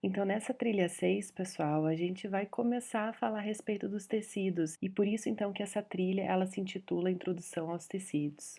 Então, nessa trilha 6, pessoal, a gente vai começar a falar a respeito dos tecidos, e por isso então que essa trilha ela se intitula Introdução aos Tecidos.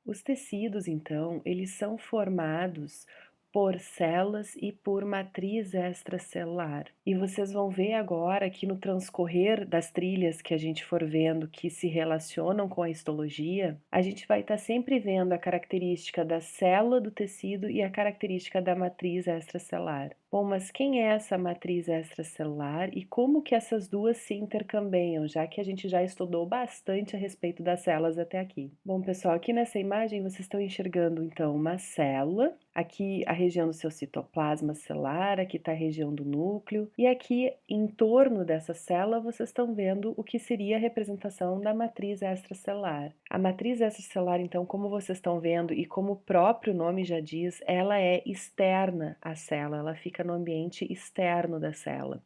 Os tecidos, então, eles são formados por células e por matriz extracelular. E vocês vão ver agora que no transcorrer das trilhas que a gente for vendo que se relacionam com a histologia, a gente vai estar sempre vendo a característica da célula do tecido e a característica da matriz extracelular. Bom, mas quem é essa matriz extracelular e como que essas duas se intercambiam, já que a gente já estudou bastante a respeito das células até aqui? Bom, pessoal, aqui nessa imagem vocês estão enxergando então uma célula, aqui a região do seu citoplasma celular, aqui está a região do núcleo, e aqui em torno dessa célula vocês estão vendo o que seria a representação da matriz extracelular. A matriz extracelular, então, como vocês estão vendo e como o próprio nome já diz, ela é externa à célula, ela fica no ambiente externo da célula.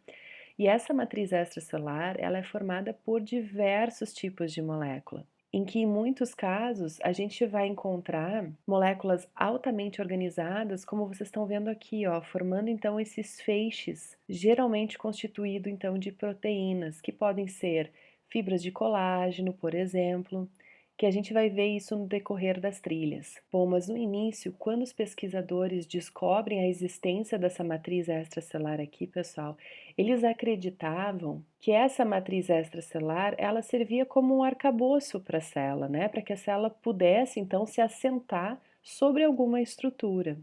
E essa matriz extracelular, ela é formada por diversos tipos de molécula, em que em muitos casos a gente vai encontrar moléculas altamente organizadas, como vocês estão vendo aqui, ó, formando então esses feixes, geralmente constituído então de proteínas, que podem ser fibras de colágeno, por exemplo, que a gente vai ver isso no decorrer das trilhas. Bom, mas no início, quando os pesquisadores descobrem a existência dessa matriz extracelular aqui, pessoal, eles acreditavam que essa matriz extracelular, ela servia como um arcabouço para a célula, né? Para que a célula pudesse então se assentar sobre alguma estrutura.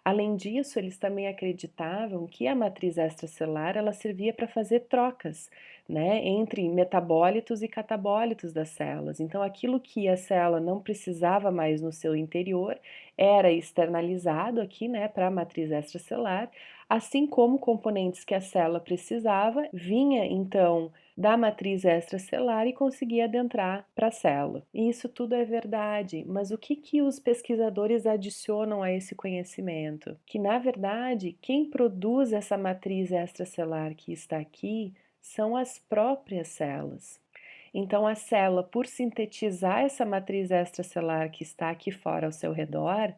Além disso, eles também acreditavam que a matriz extracelular ela servia para fazer trocas, né, entre metabólitos e catabólitos das células. Então, aquilo que a célula não precisava mais no seu interior era externalizado aqui, né, para a matriz extracelular, assim como componentes que a célula precisava vinha então da matriz extracelular e conseguia adentrar para a célula. E isso tudo é verdade, mas o que os pesquisadores adicionam a esse conhecimento? Que, na verdade, quem produz essa matriz extracelular que está aqui são as próprias células. Então, a célula, por sintetizar essa matriz extracelular que está aqui fora ao seu redor,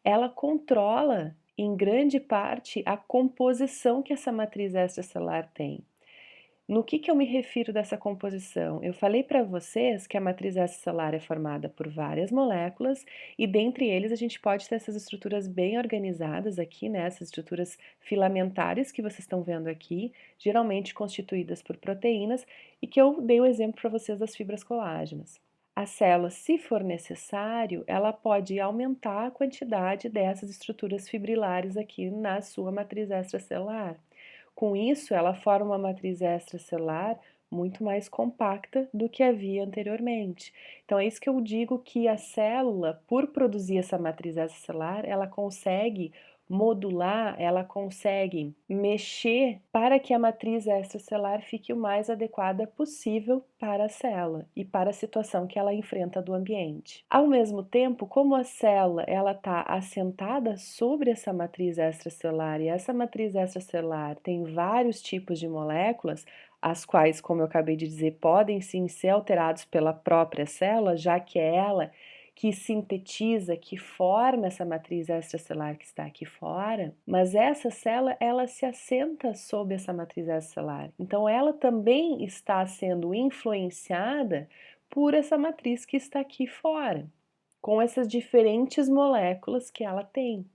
ela controla, em grande parte, a composição que essa matriz extracelular tem. No que eu me refiro dessa composição? Eu falei para vocês que a matriz extracelular é formada por várias moléculas e dentre eles a gente pode ter essas estruturas bem organizadas aqui, né? Essas estruturas filamentares que vocês estão vendo aqui, geralmente constituídas por proteínas e que eu dei o exemplo para vocês das fibras colágenas. A célula, se for necessário, ela pode aumentar a quantidade dessas estruturas fibrilares aqui na sua matriz extracelular. Com isso, ela forma uma matriz extracelular muito mais compacta do que havia anteriormente. Então, é isso que eu digo que a célula, por produzir essa matriz extracelular, ela consegue modular, ela consegue mexer para que a matriz extracelular fique o mais adequada possível para a célula e para a situação que ela enfrenta do ambiente. Ao mesmo tempo, como a célula ela está assentada sobre essa matriz extracelular e essa matriz extracelular tem vários tipos de moléculas, as quais, como eu acabei de dizer, podem sim ser alterados pela própria célula, já que é ela que sintetiza, que forma essa matriz extracelular que está aqui fora, mas essa célula ela se assenta sob essa matriz extracelular. Então ela também está sendo influenciada por essa matriz que está aqui fora, com essas diferentes moléculas que ela tem.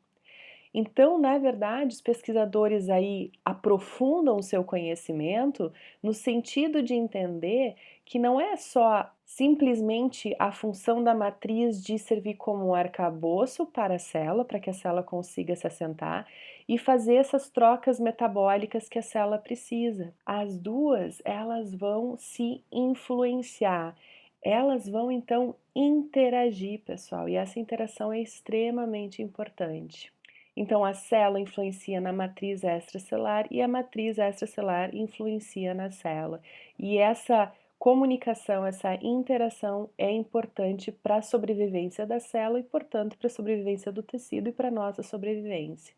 Então, na verdade, os pesquisadores aí aprofundam o seu conhecimento no sentido de entender que não é só simplesmente a função da matriz de servir como um arcabouço para a célula, para que a célula consiga se assentar e fazer essas trocas metabólicas que a célula precisa. As duas, elas vão se influenciar. Elas vão então interagir, pessoal, e essa interação é extremamente importante. Então, a célula influencia na matriz extracelular e a matriz extracelular influencia na célula. E essa comunicação, essa interação é importante para a sobrevivência da célula e, portanto, para a sobrevivência do tecido e para a nossa sobrevivência.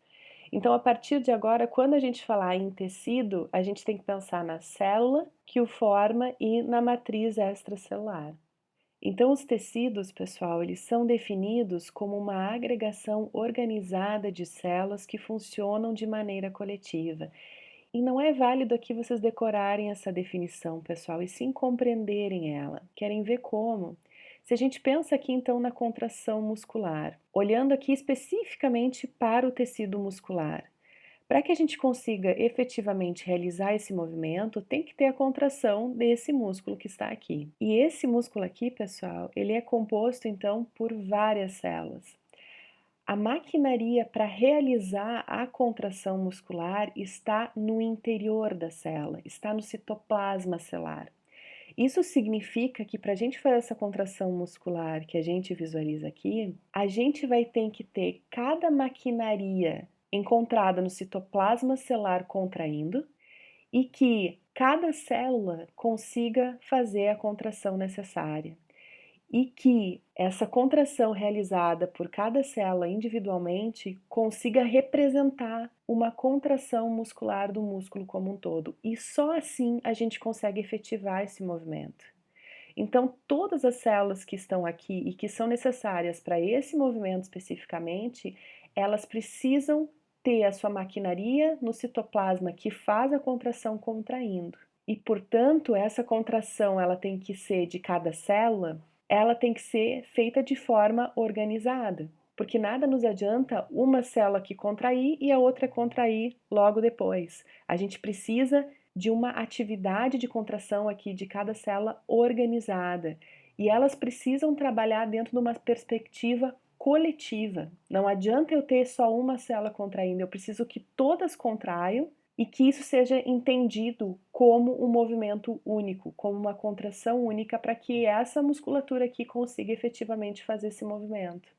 Então, a partir de agora, quando a gente falar em tecido, a gente tem que pensar na célula que o forma e na matriz extracelular. Então, os tecidos, pessoal, eles são definidos como uma agregação organizada de células que funcionam de maneira coletiva. E não é válido aqui vocês decorarem essa definição, pessoal, e sim compreenderem ela. Querem ver como? Se a gente pensa aqui então na contração muscular, olhando aqui especificamente para o tecido muscular. Para que a gente consiga efetivamente realizar esse movimento, tem que ter a contração desse músculo que está aqui. E esse músculo aqui, pessoal, ele é composto então por várias células. A maquinaria para realizar a contração muscular está no interior da célula, está no citoplasma celular. Isso significa que para a gente fazer essa contração muscular que a gente visualiza aqui, a gente vai ter que ter cada maquinaria encontrada no citoplasma celular contraindo e que cada célula consiga fazer a contração necessária e que essa contração realizada por cada célula individualmente consiga representar uma contração muscular do músculo como um todo. E só assim a gente consegue efetivar esse movimento. Então, todas as células que estão aqui e que são necessárias para esse movimento especificamente, elas precisam ter a sua maquinaria no citoplasma que faz a contração contraindo. E, portanto, essa contração ela tem que ser de cada célula, ela tem que ser feita de forma organizada, porque nada nos adianta uma célula que contrair e a outra contrair logo depois. A gente precisa de uma atividade de contração aqui de cada célula organizada, e elas precisam trabalhar dentro de uma perspectiva coletiva. Não adianta eu ter só uma célula contraindo, eu preciso que todas contraiam e que isso seja entendido como um movimento único, como uma contração única, para que essa musculatura aqui consiga efetivamente fazer esse movimento.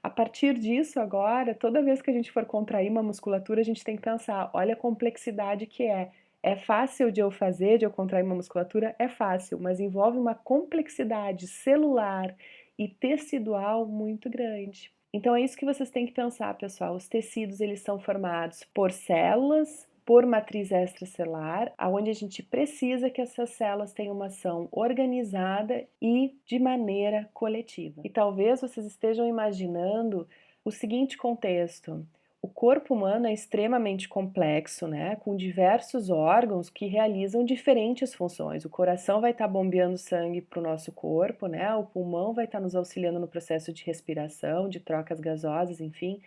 A partir disso, agora, toda vez que a gente for contrair uma musculatura, a gente tem que pensar: olha a complexidade que é. É fácil de eu fazer, de eu contrair uma musculatura? É fácil, mas envolve uma complexidade celular e tecidual muito grande. Então é isso que vocês têm que pensar, pessoal. Os tecidos eles são formados por células, por matriz extracelular, aonde a gente precisa que essas células tenham uma ação organizada e de maneira coletiva. E talvez vocês estejam imaginando o seguinte contexto: o corpo humano é extremamente complexo, né? Com diversos órgãos que realizam diferentes funções. O coração vai estar bombeando sangue para o nosso corpo, né? O pulmão vai estar nos auxiliando no processo de respiração, de trocas gasosas, enfim.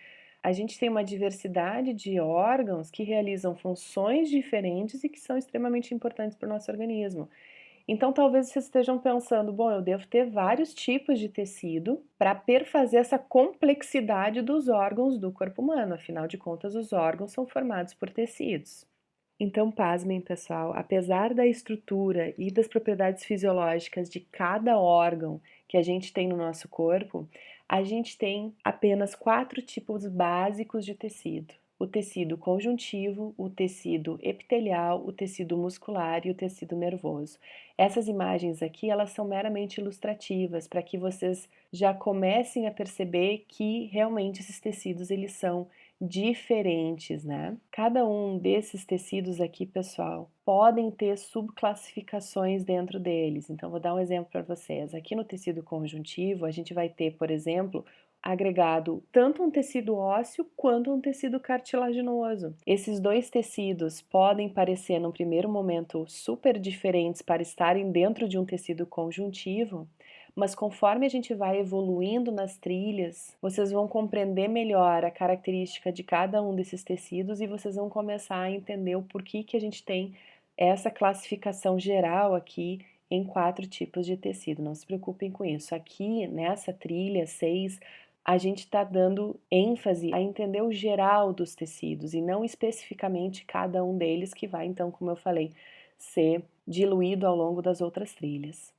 A gente tem uma diversidade de órgãos que realizam funções diferentes e que são extremamente importantes para o nosso organismo. Então, talvez vocês estejam pensando, bom, eu devo ter vários tipos de tecido para perfazer essa complexidade dos órgãos do corpo humano, afinal de contas, os órgãos são formados por tecidos. Então, pasmem, pessoal, apesar da estrutura e das propriedades fisiológicas de cada órgão que a gente tem no nosso corpo, a gente tem apenas 4 tipos básicos de tecido: o tecido conjuntivo, o tecido epitelial, o tecido muscular e o tecido nervoso. Essas imagens aqui, elas são meramente ilustrativas para que vocês já comecem a perceber que realmente esses tecidos eles são diferentes, né? Cada um desses tecidos aqui, pessoal, podem ter subclassificações dentro deles. Então, vou dar um exemplo para vocês. Aqui no tecido conjuntivo, a gente vai ter, por exemplo, agregado tanto um tecido ósseo quanto um tecido cartilaginoso. Esses dois tecidos podem parecer, num primeiro momento, super diferentes para estarem dentro de um tecido conjuntivo, mas conforme a gente vai evoluindo nas trilhas, vocês vão compreender melhor a característica de cada um desses tecidos e vocês vão começar a entender o porquê que a gente tem essa classificação geral aqui em 4 tipos de tecido. Não se preocupem com isso. Aqui nessa trilha 6, a gente está dando ênfase a entender o geral dos tecidos e não especificamente cada um deles, que vai então, como eu falei, ser diluído ao longo das outras trilhas.